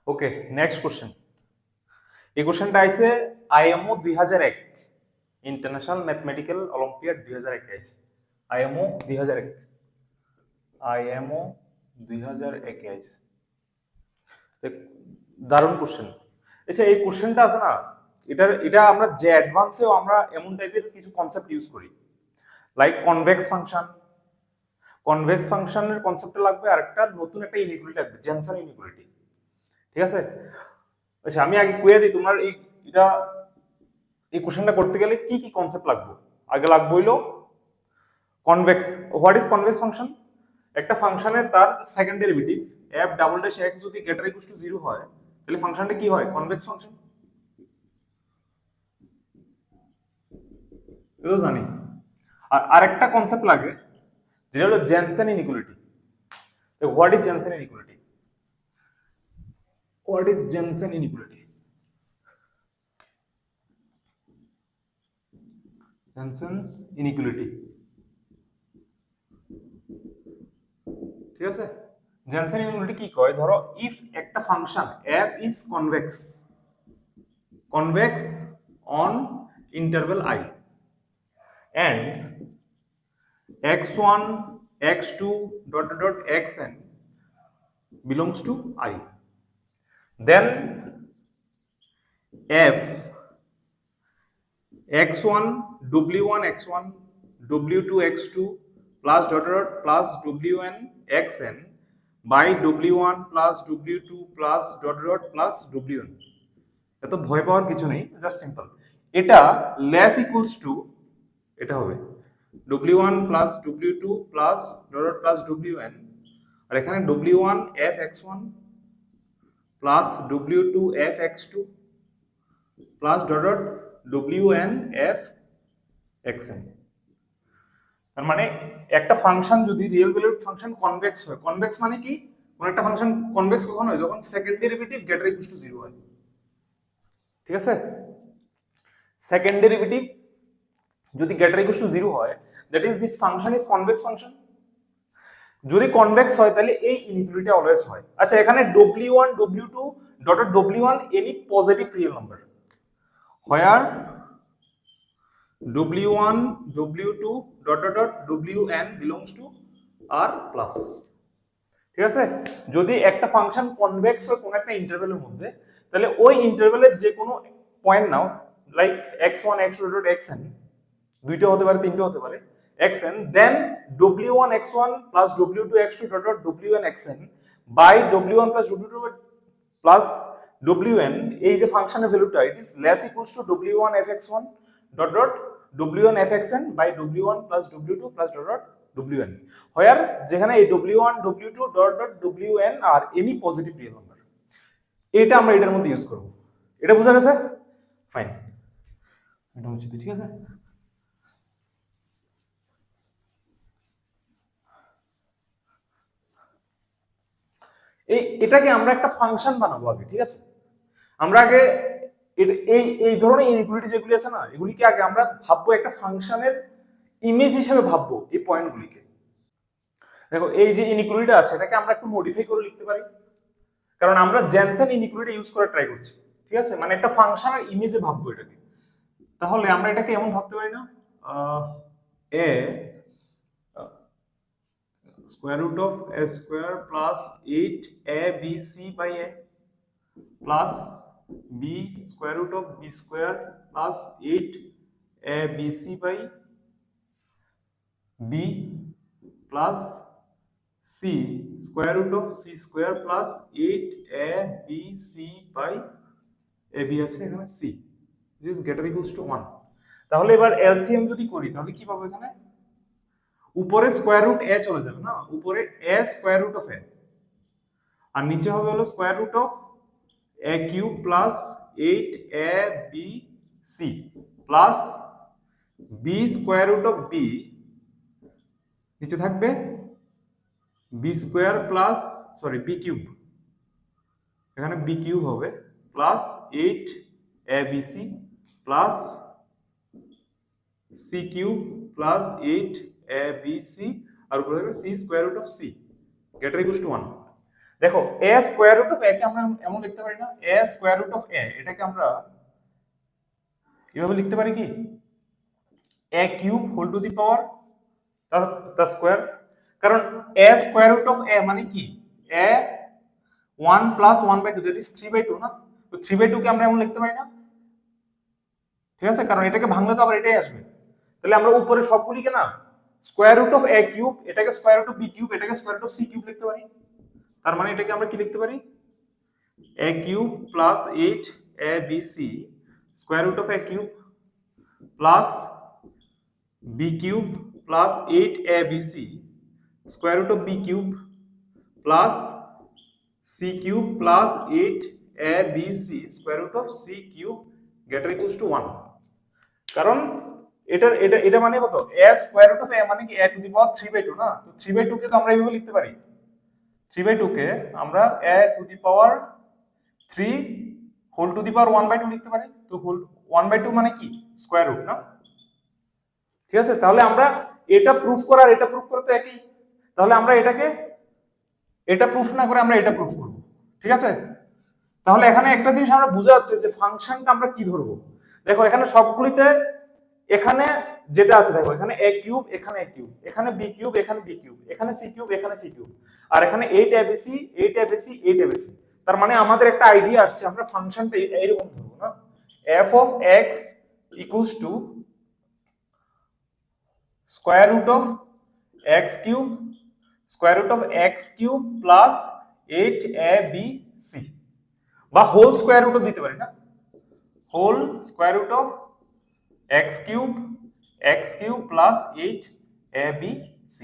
ওকে, next question. এই কোশ্চেনটা আইছে আইএমও 2001, ইন্টারন্যাশনাল ম্যাথমেটিক্যাল অলিম্পিয়াড 2001 আইছে। আইএমও 2001, আইএমও 2001 আইছে। দারুণ কোশ্চেন। আচ্ছা, এই কোশ্চেনটা আছে না, এটা আমরা যে অ্যাডভান্সেও আমরা এমন টাইপের কিছু কনসেপ্ট ইউজ করি, লাইক কনভেক্স ফাংশন। কনভেক্স ফাংশনের কনসেপ্টে লাগবে আর একটা নতুন একটা ইনইকুয়ালিটি লাগবে, জেনসেন ইনইকুয়ালিটি। ঠিক আছে? আচ্ছা, আমি আগে কইয়া দিই তোমার এই কোশ্চেনটা করতে গেলে কি কি কনসেপ্ট লাগবে। আগে লাগবে হইলো convex. What is convex function? একটা ফাংশনের তার second derivative f double dash x যদি গ্রেটার ইকুয়াল টু 0 হয়, তাহলে ফাংশনটা কি হয়? Convex function. এটাও জানি। আর আরেকটা কনসেপ্ট লাগে যেটা হলো জেনসেন ইনইকুয়ালিটি। তো what is Jensen inequality? What is Jensen inequality? Jensen's inequality, ঠিক আছে? জেনসেন ইনইকুয়ালিটি কি কয়? ধরো ইফ একটা function f is convex on interval I and x1 x2 dot dot dot xn belongs to I, then f x1 w1 x1 w2 x2 plus dot dot plus wn xn by w1 plus w2 plus dot dot plus wn। এত ভয় পাওয়ার কিছু নেই, just simple. এটা less equals to, এটা হবে w1 plus w2 plus dot dot plus wn, আর এখানে w1 f x1 plus w2 f x2 plus dot dot wn f xn। তার মানে একটা ফাংশন যদি রিয়েল ভ্যালুড ফাংশন কনভেক্স হয়, convex মানে কি? কোন একটা ফাংশন কনভেক্স কখন হয়? যখন second derivative greater equal to 0 হয়। ঠিক আছে? সেকেন্ড ডেরিভেটিভ যদি গ্রেটার ইকুয়াল টু 0 হয়, that is this function is convex function. যদি কনভেক্স হয় তাহলে এই ইনইকুয়ালিটি অলওয়েজ হয়। আচ্ছা, এখানে w1 w2 dot dot w1 any positive real number, where w1 w2 dot dot dot wn belongs to r plus. ঠিক আছে? যদি একটা ফাংশন কনভেক্স হয় কোন একটা ইন্টারভ্যালের মধ্যে, তাহলে ওই ইন্টারভ্যালের যে কোনো পয়েন্ট নাও, like x1 x2 dot xn, দুইটা হতে পারে, তিনটা হতে পারে, xn, then w1 x1 plus w2 x2 dot dot wn xn by w1 plus w2 plus wn, এই যে ফাংশনের ভ্যালুটা it is less equals to w1 fx1 dot dot w1 fxn by w1 plus w2 plus dot dot wn, হোয়ার যেখানে এই w1 w2 dot dot wn আর any positive real number. এটা আমরা এটার মধ্যে ইউজ করব। এটা বোঝা গেছে? ফাইন, এটা হচ্ছে, ঠিক আছে? এটাকে আমরা একটা ফাংশন বানাবো আগে। ঠিক আছে? আমরা আগে এই এই ধরনের ইনইকুয়ালিটি যেগুলি আছে না, এগুলিকে আগে আমরা ভাববো একটা ফাংশনের ইমেজ হিসেবে ভাববো এই পয়েন্টগুলিকে। দেখো, এই যে ইনইকুয়ালিটিটা আছে এটাকে আমরা একটু মডিফাই করে লিখতে পারি, কারণ আমরা জেনসেন ইনইকুয়ালিটি ইউজ করে ট্রাই করছি। ঠিক আছে? মানে একটা ফাংশনের ইমেজে ভাববো এটাকে। তাহলে আমরা এটাকে এমন ভাবতে পারি না, এ square root of a square plus 8abc by a plus b square root of b square plus 8abc by b plus c square root of c square plus 8abc by ab আছে এখানে c, which is greater equals to 1। তাহলে এবার LCM যদি করি তাহলে কি পাবো? এখানে উপরে স্কোয়ার রুট এ চলে যাবে না, উপরে A square root of A, আর নিচে হবে হলো square root of A cube plus 8abc plus B square root of B, নিচে থাকবে B square plus B cube, এখানে বি কিউব হবে plus 8abc plus C cube plus 8abc আর উপরে থাকবে c square root of c greater equals to 1। দেখো a square root of a কে আমরা এমন লিখতে পারি না, a square root of a এটাকে আমরা কিভাবে লিখতে পারি কি a cube whole to the power the square, কারণ a square root of a মানে কি a 1 প্লাস 1/2 দ্যাট ইজ 3/2 না, তো 3/2 কে আমরা এমন লিখতে পারি না, ঠিক আছে, কারণ এটাকে ভাঙলে তো আবার এটাই আসবে, তাহলে আমরা উপরে সবগুলিকে না square root of a cube, এটাকে square root of b cube, এটাকে square root of c cube লিখতে পারি, তার মানে এটাকে আমরা কি লিখতে পারি a cube plus 8abc square root of a cube plus b cube plus 8abc square root of b cube plus c cube plus 8abc square root of c cube greater equals to 1, কারণ এটা এটা এটা মানে কত a square root of a মানে কি a to the power 3/2 না, তো 3/2 কে তো আমরা এইভাবে লিখতে পারি, 3/2 কে আমরা a to the power 3 whole to the power 1/2 লিখতে পারি, তো হোল 1/2 মানে কি স্কয়ার রুট না, ঠিক আছে, তাহলে আমরা এটা প্রুফ করার এটা প্রুফ করতে একই, তাহলে আমরা এটাকে এটা প্রুফ না করে আমরা এটা প্রুফ করব, ঠিক আছে, তাহলে এখানে একটা জিনিস আমরা বোঝা যাচ্ছে যে ফাংশনটা আমরা কি ধরবো, দেখো এখানে সবগুলিতে এখানে যেটা আছে দেখো এখানে a কিউব, এখানে a কিউব, এখানে b কিউব, এখানে b কিউব, এখানে c কিউব, এখানে c কিউব, আর এখানে 8abc 8abc 8abc, তার মানে আমাদের একটা আইডিয়া আসছে আমরা ফাংশনটা এইরকম ধরবো না, f of x equals to square root of x cube square root of x cube plus 8abc, বা হোল স্কয়ার রুট অফ দিতে পারি না, whole square root of x cube plus 8abc,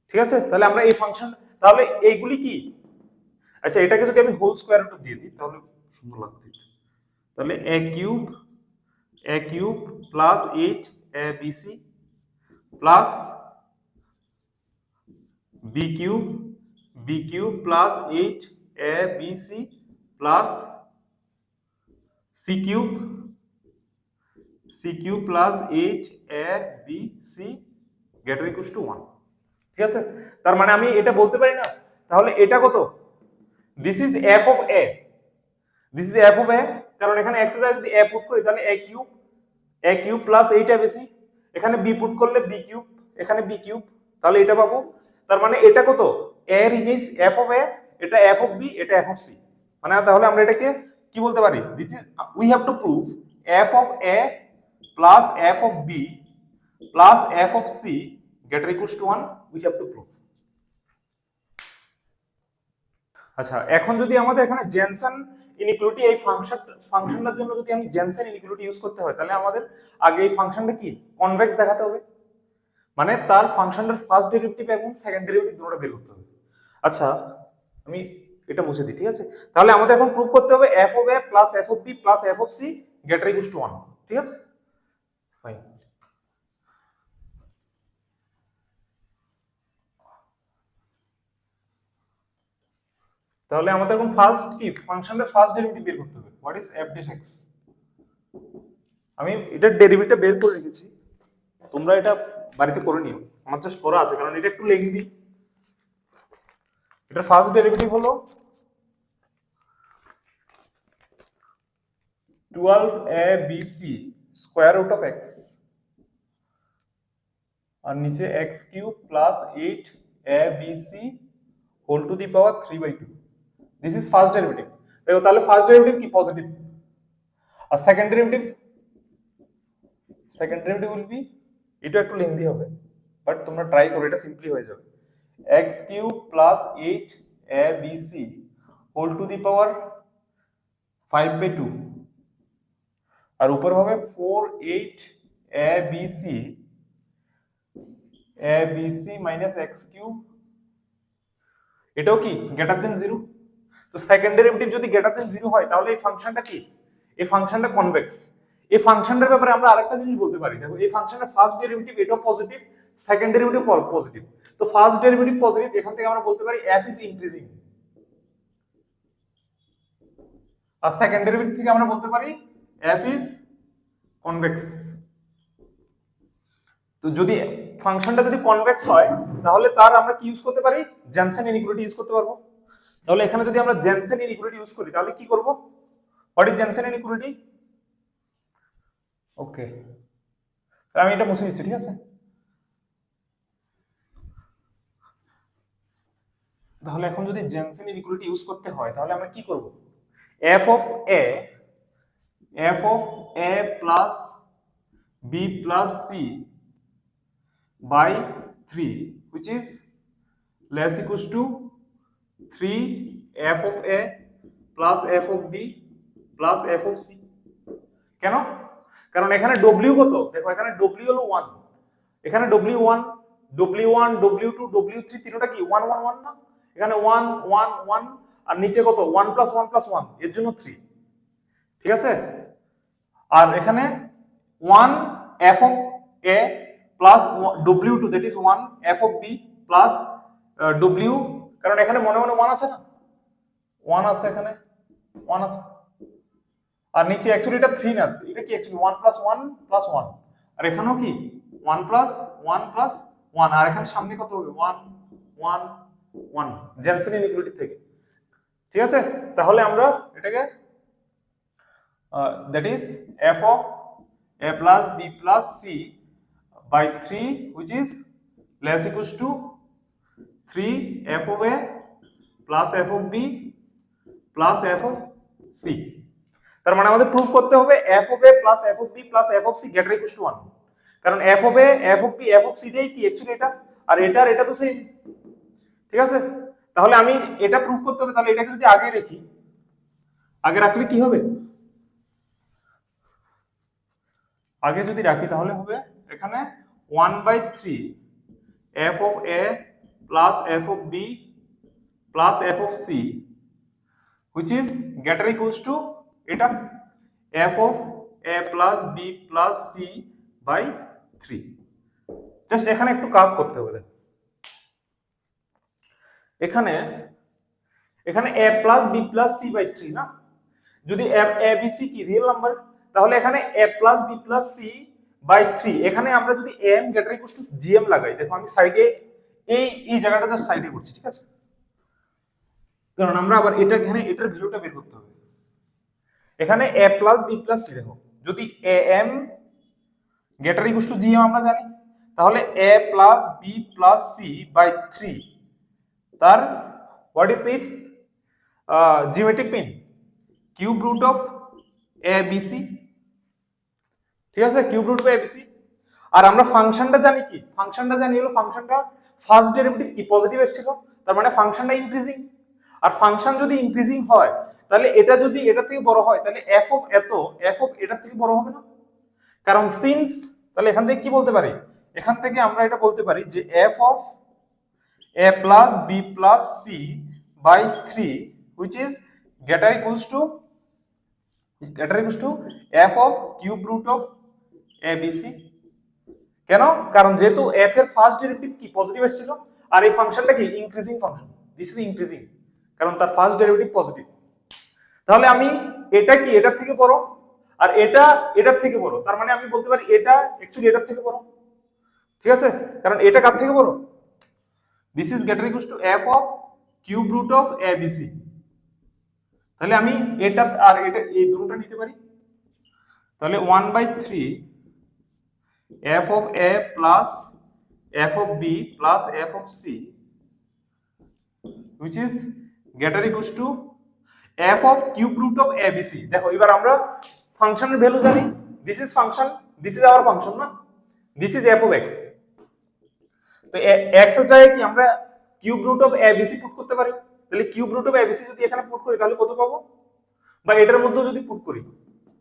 ঠিক আছে, তাহলে আমরা এই ফাংশন তাহলে এইগুলি কি, আচ্ছা এটাকে যদি আমি হোল স্কয়ার রুট অফ দিয়ে দিই তাহলে সুন্দর লাগবে, তাহলে a cube plus 8abc plus b cube plus 8abc plus c cube plus 8abc greater equals to 1, ঠিক আছে, তার মানে আমি এটা বলতে পারি না, তাহলে এটা কত, this is f of a, this is f of a, কারণ এখানে x এর জায়গায় যদি a পুট করি তাহলে a কিউব প্লাস 8abc, এখানে b পুট করলে b কিউব, এখানে b কিউব, তাহলে এটা পাবো, তার মানে এটা কত a এর ইমেজ f অফ a, এটা f অফ b, এটা f অফ c, মানে তাহলে আমরা এটাকে কি বলতে পারি, this is we have to prove f of a plus f of b plus f of c greater equals to 1, we have to prove. আচ্ছা এখন যদি আমাদের এখানে জেনসেন ইনইকুয়ালিটি এই ফাংশনটার জন্য যদি আমি জেনসেন ইনইকুয়ালিটি ইউজ করতে হয় তাহলে আমাদের আগে এই ফাংশনটা কি কনভেক্স দেখাতে হবে, মানে তার ফাংশনটার ফার্স্ট ডেরিভেটিভ এবং সেকেন্ড ডেরিভেটিভ দুটোটা বের করতে হবে। আচ্ছা আমি এটা মুছে দিই, ঠিক আছে, তাহলে আমাদের এখন প্রুফ করতে হবে f of a plus f of b plus f of c greater equals to 1, ঠিক আছে, ফাইন। তাহলে আমাদের এখন ফার্স্ট কি ফাংশনের ফার্স্ট ডেরিভেটিভ বের করতে হবে, what is f dash x, আমি এটা ডেরিভেটিভ বের করে রেখেছি, তোমরা এটা বাড়িতে করে নিও, আমার জাস্ট পড়া আছে কারণ এটা একটু লেংদি। এটা ফার্স্ট ডেরিভেটিভ হলো 12abc square root of x আর নিচে x cube plus 8abc whole to the power 3/2, this is first derivative, দেখো তাহলে ফার্স্ট ডেরিভেটিভ কি পজিটিভ, আর সেকেন্ড ডেরিভেটিভ উইল বি, এটা একটু লেন্দি হবে বাট তোমরা ট্রাই করো, এটা সিম্পলি হয়ে যাবে x cube plus 8abc whole to the power 5/2 আর উপর হবে 4 8abc মাইনাস x কিউব, এটাও কি গ্রেটার দেন 0, তো সেকেন্ড ডেরিভেটিভ যদি গ্রেটার দেন 0 হয় তাহলে এই ফাংশনটা কি, এই ফাংশনটা কনভেক্স। এই ফাংশনটার ব্যাপারে আমরা আরেকটা জিনিস বলতে পারি, দেখো এই ফাংশনের ফার্স্ট ডেরিভেটিভ এটাও পজিটিভ, সেকেন্ড ডেরিভেটিভ পজিটিভ, তো ফার্স্ট ডেরিভেটিভ পজিটিভ, এখান থেকে আমরা বলতে পারি f ইজ ইনক্রিজিং, আর সেকেন্ড ডেরিভেটিভ থেকে আমরা বলতে পারি f ইজ কনভেক্স। তো যদি ফাংশনটা যদি কনভেক্স হয় তাহলে তার আমরা কি ইউজ করতে পারি, জেনসেন ইনইকুয়ালিটি ইউজ করতে পারবো। তাহলে এখানে যদি আমরা জেনসেন ইনইকুয়ালিটি ইউজ করি তাহলে কি করব? What is Jensen inequality? Okay, আমি এটা মুছে দিচ্ছি, ঠিক আছে? তাহলে এখন যদি জেনসেন ইনইকুয়ালিটি ইউজ করতে হয় তাহলে আমরা কি করব? f of a plus b plus c by 3 which is less equals to 3 f of a plus f of b plus f of c। কেন? কারণ এখানে w কত? দেখো এখানে w হলো 1, এখানে w1 w1 w2 w3 তিনটা কি 1 1 1 না? এখানে 1 1 1 আর নিচে কত 1 plus 1 plus 1 এর জন্য 3, ঠিক আছে? আর এখানে 1 f of a plus w2 that is 1 f of b plus w, কারণ এখানে মনে মনে 1 আছে না, 1 আছে, এখানে 1 আছে, আর নিচে অ্যাকচুয়ালি এটা 3 না, এটা কি অ্যাকচুয়ালি 1 plus 1 plus 1, আর এখানেও কি 1 plus 1 plus 1, আর এখানে সামনে কত হবে 1 1 1 জেনসেন ইনইকুয়ালিটি থেকে, ঠিক আছে? তাহলে আমরা এটাকে that is f of a plus b plus c by 3 which is less equals to 3 f of a plus f of b plus f of c। তার মানে আমাদের প্রুফ করতে হবে f of a plus f of b plus f of c greater equals to 1, কারণ f of a f of b f of c টাই কি actually এটা, আর এটা তো সেম, ঠিক আছে? তাহলে আমি এটা প্রুফ করতে হবে, তাহলে এটাকে যদি আগে রাখি, আগে রাখলে কি হবে? আগে যদি রাখি তাহলে হবে এখানে 1/3 f of a plus f of b plus f of c which is greater equals to এটা f of a plus b plus c by 3। Just এখানে একটু কাজ করতে হবে, এখানে a plus b plus c by 3 না, যদি a b c কি রিয়েল নাম্বার তাহলে এখানে a plus b plus c by 3, এখানে আমরা যদি m greater equals to gm লাগাই, দেখো আমি সাইডে এই জায়গাটা জাস্ট সাইডে করছি, ঠিক আছে? কারণ আমরা আবার এটা এখানে এটার ভ্যালুটা বের করতে হবে, এখানে a plus b plus c, দেখো যদি am greater equals to gm আমরা জানি, তাহলে a plus b plus c by 3 তার what is its geometric mean? cube root of abc, ঠিক আছে? Cube root by ABC. আর আমরা ফাংশনটা জানি কি? ফাংশনটা জানি হলো ফাংশনটা ফার্স্ট ডেরিভেটিভ কি পজিটিভ এসেছিল, তার মানে ফাংশনটা ইনক্রিজিং, আর ফাংশন যদি ইনক্রিজিং হয় তাহলে এটা যদি এটা থেকে বড় হয় তাহলে f অফ এটা থেকে বড় হবে না, কারণ সিন্স, তাহলে এখান থেকে কি বলতে পারি? এখান থেকে আমরা এটা বলতে পারি যে f of a plus b plus c by 3 which is greater equals to f of cube root of abc। কেন? কারণ যেহেতু f এর ফার্স্ট ডেরিভেটিভ কি পজিটিভ এসেছিল, আর এই ফাংশনটা কি increasing function, this is increasing কারণ তার ফার্স্ট ডেরিভেটিভ পজিটিভ। তাহলে আমি এটা কি এটার থেকে বড়, আর এটা এটার থেকে বড়, তার মানে আমি বলতে পারি এটা অ্যাকচুয়ালি এটার থেকে বড়, ঠিক আছে? কারণ এটা কার থেকে বড়? This is greater equals to f of cube root of abc। তাহলে আমি এটা আর এটা এই দুটোটা নিতে পারি, তাহলে 1/3 f of a plus f of b plus f of c which is greater equals to f of cube root of abc। দেখো এবার আমরা ফাংশনের ভ্যালু জানি, this is function, this is our function না, this is f of x। তো x এর জায়গায় কি আমরা cube root of abc put করতে পারি, তাহলে কিউব রুট অফ abc যদি এখানে পুট করি তাহলে কত পাবো, বা এটার মধ্যেও যদি পুট করি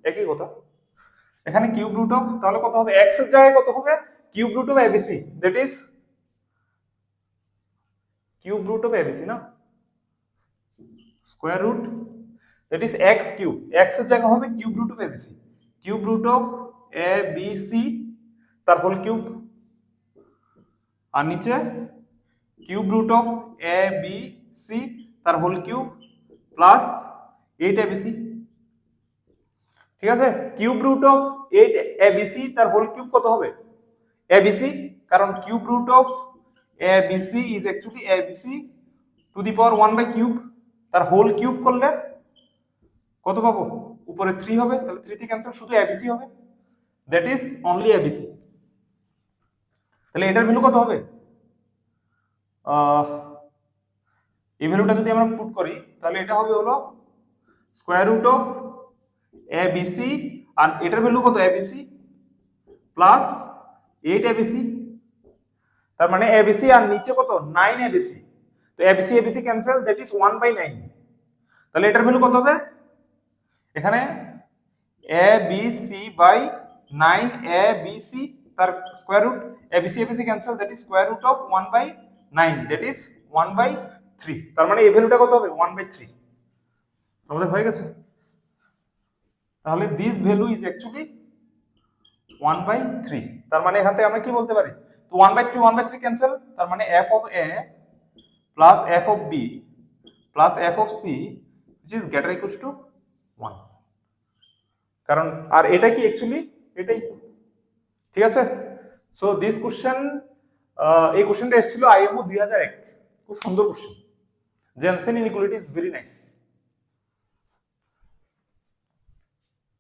একই কথা, এখানে কিউব রুট অফ, তাহলে কত হবে x এর জায়গায় কত হবে cube root of abc, that is cube root of abc না, square root, that is x cube, x এর জায়গা হবে cube root of abc, cube root of abc তার হোল কিউব, আর নিচে কিউব রুট অফ abc তার whole cube plus 8abc, ঠিক আছে? কিউব রুট অফ 8abc তার হোল কিউব কত হবে abc, কারণ cube root of abc is actually abc to the power 1 by cube, তার হোল কিউব করলে কত পাবো? উপরে 3 হবে, তাহলে 3 তে ক্যান্সেল, শুধু এবিসি হবে, দ্যাট ইজ অনলি এবিসি। তাহলে এটার ভ্যালু কত হবে? এই ভ্যালুটা যদি আমরা পুট করি তাহলে এটা হবে হলো স্কোয়ার রুট অফ এবিসি, আর এটার ভ্যালু কত? এবিসি প্লাস 8 এবিসি, তার মানে এবিসি আর নিচে কত? 9 এবিসি। তো ABC ABC cancel, that is 1/9। তাহলে এটার ভ্যালু কত হবে? এখানে এবিসি বাই 9 এবিসি, তার square root, ABC ABC cancel, that is square root of 1/9, that is 1/3। তার মানে এই ভ্যালুটা কত হবে? 1/3। আমাদের হয়ে গেছে। তাহলে দিস ভ্যালু ইজ অ্যাকচুয়ালি 1/3। তার মানে এখান থেকে আমরা কি বলতে পারি? তো 1/3 ক্যান্সেল, তার মানে f of a plus f of b plus f of c which is greater equals to 1। কারণ আর এটা কি অ্যাকচুয়ালি এটাই, ঠিক আছে। সো দিস কোশ্চেন, এই কোশ্চেনটা এসেছিল আইএমও 2001, খুব সুন্দর question. Jensen inequality is very nice.